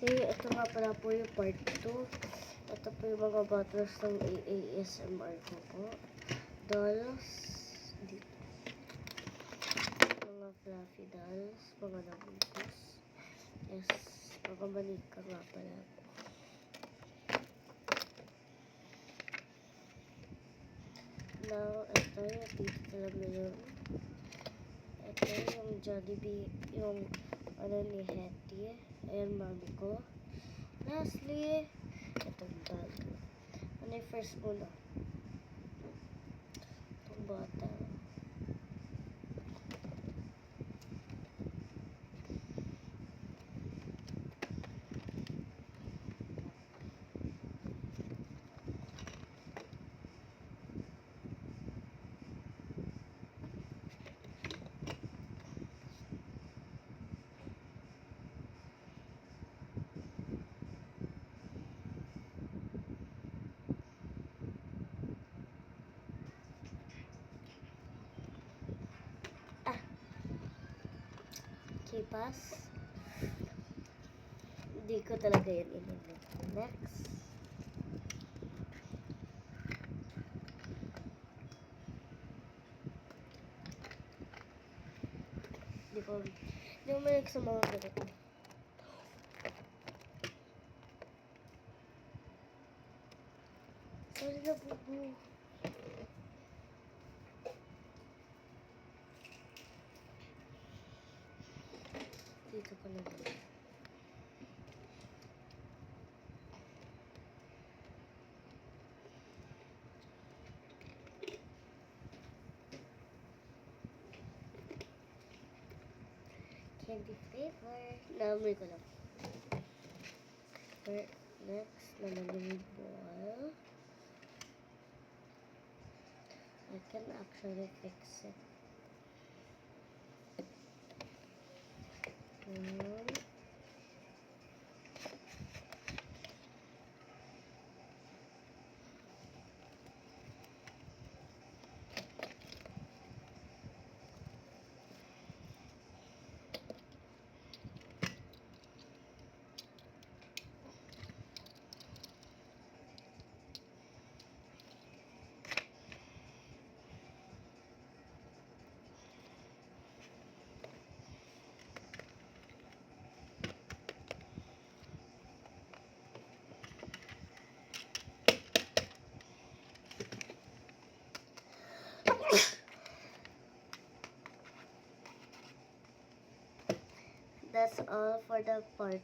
Okay, ito nga pala po yung part 2. Ito po yung mga bottles ng ASMR ko po. Dolls. Dito. Mga fluffy dolls. Mga nabungkus. Yes. Mga manika nga pala po. Now, ito yung dito talaga yun. Ito yung Jollibee. Yung ano ni Hetty. Ayan, mami ko. Lastly, itong bag. Ano yung first muna? Itong bottle. Kipas. Hindi ko talaga yan inilip. Next. Hindi ko malig sa mga ganito. Sorry na po. Dito ko na ba? Candy flavor. Naamoy ko lang. Next, lalamig ball. I can actually fix it. That's all for the part